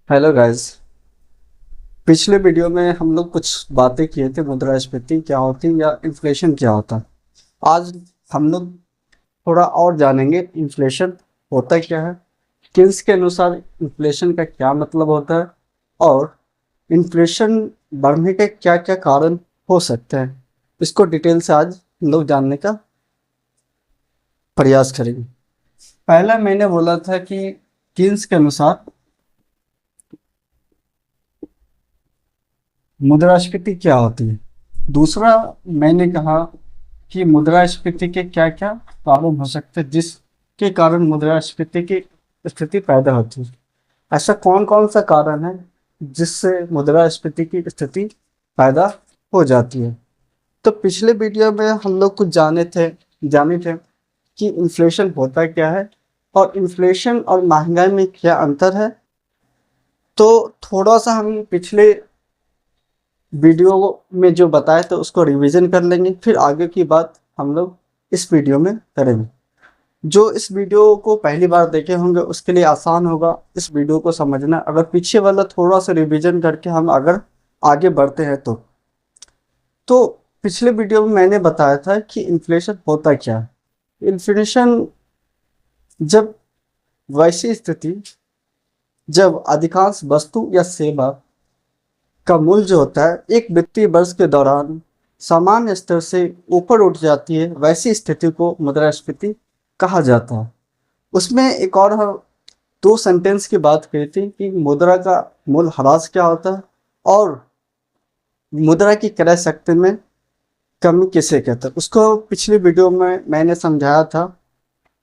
Hello guys. पिछले video में हम लोग कुछ बातें किए थे, मुद्रास्फीति क्या होती है या इन्फ्लेशन क्या होता है। आज हम लोग थोड़ा और जानेंगे इन्फ्लेशन होता क्या है, किन्स के अनुसार इन्फ्लेशन का क्या मतलब होता है और इन्फ्लेशन बढ़ने के क्या क्या कारण हो सकते हैं। इसको डिटेल से आज हम लोग जानने का प्रयास करेंगे। पहला मैंने बोला था कि किन्स के अनुसार मुद्रास्फीति क्या होती है। दूसरा मैंने कहा कि मुद्रास्फीति के क्या क्या कारण हो सकते हैं जिसके कारण मुद्रास्फीति की स्थिति पैदा होती है। ऐसा कौन कौन सा कारण है जिससे मुद्रास्फीति की स्थिति पैदा हो जाती है। तो पिछले वीडियो में हम लोग कुछ जाने थे कि इन्फ्लेशन होता क्या है और इन्फ्लेशन और महंगाई में क्या अंतर है। तो थोड़ा सा हम पिछले वीडियो में जो बताया था उसको रिवीजन कर लेंगे, फिर आगे की बात हम लोग इस वीडियो में करेंगे। जो इस वीडियो को पहली बार देखे होंगे उसके लिए आसान होगा इस वीडियो को समझना, अगर पीछे वाला थोड़ा सा रिवीजन करके हम अगर आगे बढ़ते हैं तो पिछले वीडियो में मैंने बताया था कि इन्फ्लेशन होता क्या है। इन्फ्लेशन जब वैसी स्थिति जब अधिकांश वस्तु या सेवा का मूल्य जो होता है एक वित्तीय वर्ष के दौरान सामान्य स्तर से ऊपर उठ जाती है, वैसी स्थिति को मुद्रास्फीति कहा जाता है। उसमें एक और दो सेंटेंस की बात कही थी कि मुद्रा का मूल्यह्रास क्या होता है और मुद्रा की क्रय शक्ति में कमी किसे कहते हैं, उसको पिछली वीडियो में मैंने समझाया था।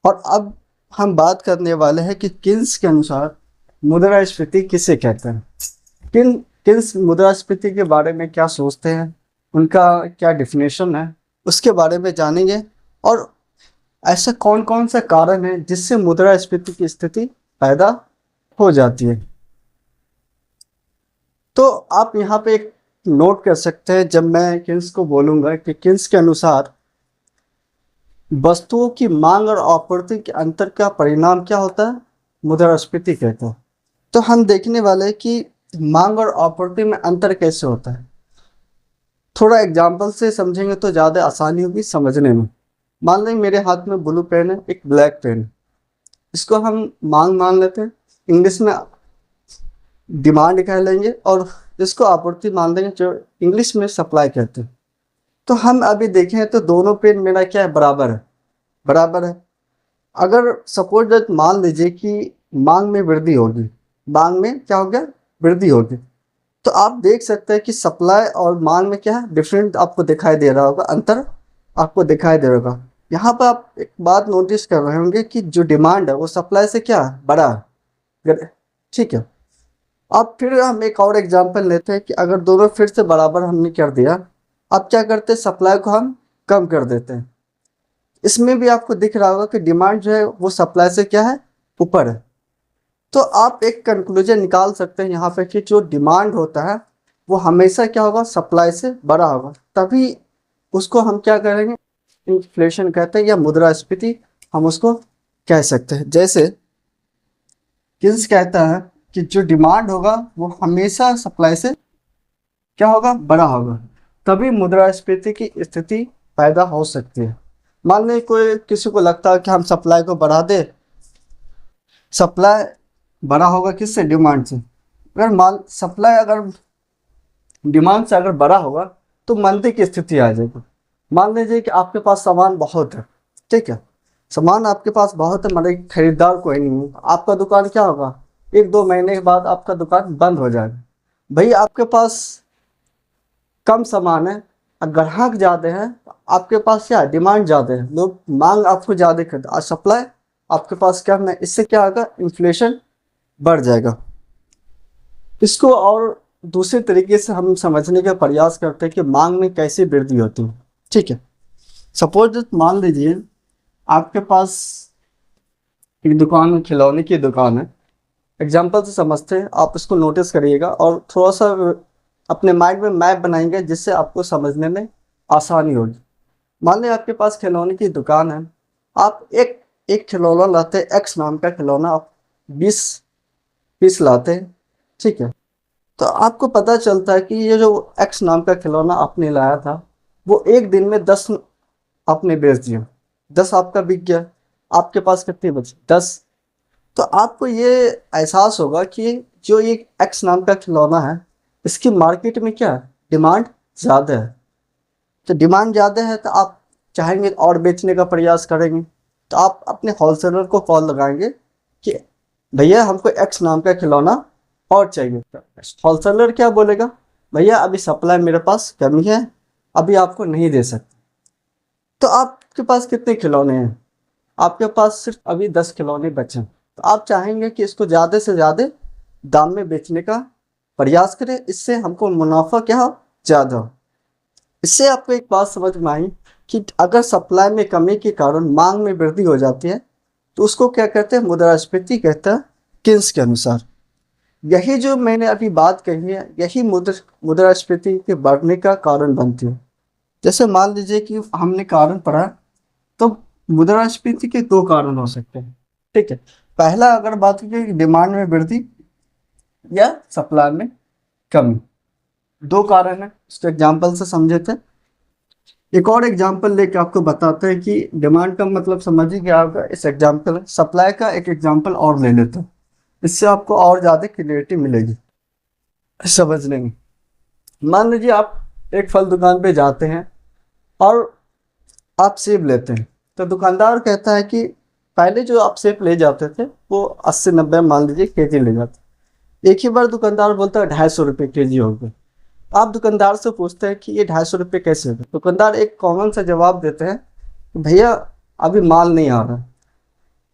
और अब हम बात करने वाले हैं कि किन्स के अनुसार मुद्रास्फीति किसे कहते हैं, किन्स मुद्रास्फीति के बारे में क्या सोचते हैं, उनका क्या डिफिनेशन है, उसके बारे में जानेंगे। और ऐसा कौन कौन सा कारण है जिससे मुद्रास्फीति की स्थिति पैदा हो जाती है। तो आप यहाँ पे एक नोट कर सकते हैं, जब मैं किन्स को बोलूंगा कि किन्स के अनुसार वस्तुओं की मांग और आपूर्ति के अंतर का परिणाम क्या होता है, मुद्रास्फीति कहते हैं। तो हम देखने वाले हैं कि मांग और आपूर्ति में अंतर कैसे होता है। थोड़ा एग्जाम्पल से समझेंगे तो ज़्यादा आसानी होगी समझने में। मान लें मेरे हाथ में ब्लू पेन है, एक ब्लैक पेन है, इसको हम मांग मान लेते हैं, इंग्लिश में डिमांड कह लेंगे, और इसको आपूर्ति मान लेंगे जो इंग्लिश में सप्लाई कहते हैं। तो हम अभी देखें तो दोनों पेन मेरा क्या है, बराबर है। अगर सपोज मान लीजिए कि मांग में वृद्धि होगी, मांग में क्या हो गया, वृद्धि होगी, तो आप देख सकते हैं कि सप्लाई और मांग में क्या है, डिफरेंट आपको दिखाई दे रहा होगा, अंतर आपको दिखाई दे रहा होगा। यहाँ पर आप एक बात नोटिस कर रहे होंगे कि जो डिमांड है वो सप्लाई से क्या बड़ा है, ठीक है। अब फिर हम एक और एग्जांपल लेते हैं कि अगर दोनों फिर से बराबर हमने कर दिया, अब क्या करते हैं, सप्लाई को हम कम कर देते हैं। इसमें भी आपको दिख रहा होगा कि डिमांड जो है वो सप्लाई से क्या है, ऊपर है। तो आप एक कंक्लूजन निकाल सकते हैं यहाँ पे कि जो डिमांड होता है वो हमेशा क्या होगा, सप्लाई से बड़ा होगा, तभी उसको हम क्या करेंगे, इन्फ्लेशन कहते हैं या मुद्रास्फीति हम उसको कह सकते हैं। जैसे किन्स कहता है कि जो डिमांड होगा वो हमेशा सप्लाई से क्या होगा, बड़ा होगा, तभी मुद्रास्फीति की स्थिति पैदा हो सकती है। मान लें कोई किसी को लगता है कि हम सप्लाई को बढ़ा दे, सप्लाई बड़ा होगा किससे, डिमांड से। अगर मान सप्लाई अगर डिमांड से अगर बड़ा होगा तो मंदी की स्थिति आ जाएगी। मान लीजिए कि आपके पास सामान बहुत है, ठीक है, सामान आपके पास बहुत है, मतलब खरीदार कोई नहीं है, आपका दुकान क्या होगा, एक दो महीने के बाद आपका दुकान बंद हो जाएगा। भाई आपके पास कम सामान है और ग्राहक ज़्यादा है, आपके पास क्या है, डिमांड ज़्यादा है, लोग मांग आपको ज़्यादा करते और सप्लाई आपके पास कम है, इससे क्या होगा, इन्फ्लेशन बढ़ जाएगा। इसको और दूसरे तरीके से हम समझने का प्रयास करते हैं कि मांग में कैसे वृद्धि होती है, ठीक है। सपोज मान लीजिए आपके पास एक दुकान है, खिलौने की दुकान है, एग्जाम्पल से समझते हैं, आप इसको नोटिस करिएगा और थोड़ा सा अपने माइंड में मैप बनाएंगे जिससे आपको समझने में आसानी होगी। मान लें आपके पास खिलौने की दुकान है, आप एक खिलौना लाते हैं, एक्स नाम का खिलौना, आप 20 पीस लाते हैं, ठीक है। तो आपको पता चलता है कि ये जो एक्स नाम का खिलौना आपने लाया था, वो एक दिन में 10 आपने बेच दिया, 10 आपका बिक गया, आपके पास कितने बचे? 10। तो आपको ये एहसास होगा कि जो ये एक्स नाम का खिलौना है, इसकी मार्केट में क्या है, डिमांड ज़्यादा है। तो डिमांड ज़्यादा है तो आप चाहेंगे और बेचने का प्रयास करेंगे, तो आप अपने होलसेलर को कॉल लगाएंगे कि भैया हमको एक्स नाम का खिलौना और चाहिए। होलसेलर क्या बोलेगा, भैया अभी सप्लाई मेरे पास कमी है, अभी आपको नहीं दे सकते। तो आपके पास कितने खिलौने हैं? आपके पास सिर्फ अभी 10 खिलौने बचे हैं। तो आप चाहेंगे कि इसको ज़्यादा से ज़्यादा दाम में बेचने का प्रयास करें, इससे हमको मुनाफा क्या हो, ज़्यादा हो। इससे आपको एक बात समझ में आई कि अगर सप्लाई में कमी के कारण मांग में वृद्धि हो जाती है, तो उसको क्या कहते हैं, मुद्रास्फीति कहते हैं किन्स के अनुसार। यही जो मैंने अभी बात कही है, यही मुद्रास्फीति के बढ़ने का कारण बनती है। जैसे मान लीजिए कि हमने कारण पढ़ा, तो मुद्रास्फीति के 2 कारण हो सकते हैं। ठीक है, पहला अगर बात की डिमांड में वृद्धि या सप्लाई में कमी, 2 कारण है। इसको एग्जाम्पल से समझे थे। एक और एग्जाम्पल लेके आपको बताते हैं कि डिमांड का मतलब समझिए क्या होगा। इस एग्जाम्पल सप्लाई का एक एग्जाम्पल और ले लेते हैं, इससे आपको और ज़्यादा क्लियरिटी मिलेगी समझने में। मान लीजिए आप एक फल दुकान पे जाते हैं और आप सेब लेते हैं, तो दुकानदार कहता है कि पहले जो आप सेब ले जाते थे वो 80-90 मान लीजिए केजी ले जाते, एक ही बार दुकानदार बोलता है 250 रुपये केजी हो गए। आप दुकानदार से पूछते हैं कि ये 250 रुपये कैसे हो गए? दुकानदार एक कॉमन सा जवाब देते हैं, भैया अभी माल नहीं आ रहा है।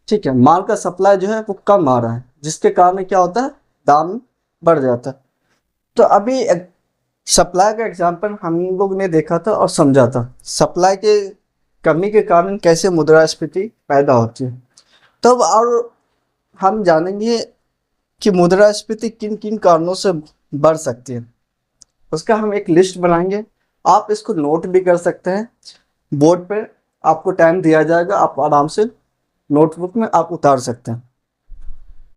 ठीक है, माल का सप्लाई जो है वो कम आ रहा है, जिसके कारण क्या होता है, दाम बढ़ जाता है। तो अभी सप्लाई का एग्जाम्पल हम लोग ने देखा था और समझा था, सप्लाई के कमी के कारण कैसे मुद्रास्फीति पैदा होती है। तब और हम जानेंगे कि मुद्रास्फीति किन किन कारणों से बढ़ सकती है, उसका हम एक लिस्ट बनाएंगे। आप इसको नोट भी कर सकते हैं बोर्ड पे, आपको टाइम दिया जाएगा, आप आराम से नोटबुक में आप उतार सकते हैं।